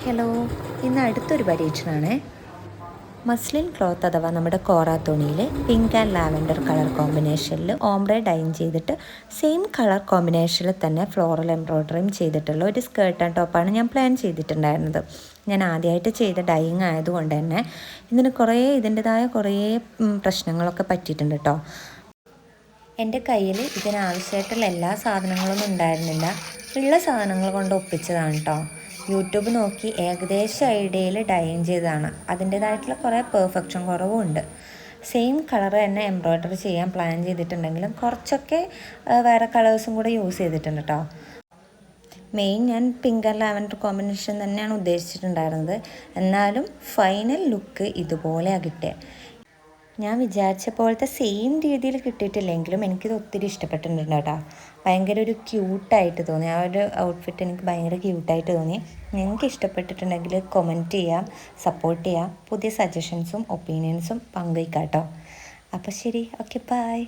Hello, ഇന്ന് അടുത്തൊരു പരീക്ഷണമാണ്. മസ്ലിൻ ക്ലോത്ത് അഥവാ നമ്മുടെ കോറ തുണിയിൽ പിങ്ക് ആൻഡ് ലാവൻഡർ കളർ കോമ്പിനേഷനിൽ ഓംബ്രെ ഡൈൻ ചെയ്തിട്ട് സെയിം കളർ കോമ്പിനേഷനിൽ തന്നെ ഫ്ലോറൽ എംബ്രോയ്ഡറിയും ചെയ്തിട്ടുള്ള ഒരു സ്കേർട്ട് ആൻഡ് ടോപ്പാണ് ഞാൻ പ്ലാൻ ചെയ്തിട്ടുണ്ടായിരുന്നത്. ഞാൻ ആദ്യമായിട്ട് ചെയ്ത ഡൈയിങ് ആയതുകൊണ്ട് തന്നെ ഇതിൻ്റെതായ കുറേ പ്രശ്നങ്ങളൊക്കെ പറ്റിയിട്ടുണ്ട് കേട്ടോ. എൻ്റെ കയ്യിൽ ഇതിനാവശ്യമായിട്ടുള്ള എല്ലാ സാധനങ്ങളൊന്നും ഉണ്ടായിരുന്നില്ല. ഉള്ള സാധനങ്ങൾ കൊണ്ട് ഒപ്പിച്ചതാണ് കേട്ടോ. യൂട്യൂബ് നോക്കി ഏകദേശ ഐഡിയയിൽ ഡൈയിങ് ചെയ്തതാണ്. അതിൻ്റേതായിട്ടുള്ള കുറേ പെർഫെക്ഷൻ കുറവുമുണ്ട്. സെയിം കളർ തന്നെ എംബ്രോയ്ഡറി ചെയ്യാൻ പ്ലാൻ ചെയ്തിട്ടുണ്ടെങ്കിലും കുറച്ചൊക്കെ വേറെ കളേഴ്സും കൂടെ യൂസ് ചെയ്തിട്ടുണ്ട് കേട്ടോ. മെയിൻ ഞാൻ പിങ്ക് ആൻഡ് ലാവൻഡർ കോമ്പിനേഷൻ തന്നെയാണ് ഉദ്ദേശിച്ചിട്ടുണ്ടായിരുന്നത്. എന്നാലും ഫൈനൽ ലുക്ക് ഇതുപോലെയാണ് കിട്ടിയത്. ഞാൻ വിചാരിച്ച പോലത്തെ സെയിം രീതിയിൽ കിട്ടിയിട്ടില്ലെങ്കിലും എനിക്കിത് ഒത്തിരി ഇഷ്ടപ്പെട്ടിട്ടുണ്ട് കേട്ടോ. ഭയങ്കര ഒരു ക്യൂട്ടായിട്ട് തോന്നി. ആ ഒരു ഔട്ട്ഫിറ്റ് എനിക്ക് ഭയങ്കര ക്യൂട്ടായിട്ട് തോന്നി. നിങ്ങൾക്ക് ഇഷ്ടപ്പെട്ടിട്ടുണ്ടെങ്കിൽ കമൻറ്റ് ചെയ്യാം, സപ്പോർട്ട് ചെയ്യാം, പുതിയ സജഷൻസും ഒപ്പീനിയൻസും പങ്കുവയ്ക്കാം കേട്ടോ. അപ്പോൾ ശരി, ഓക്കെ, ബൈ.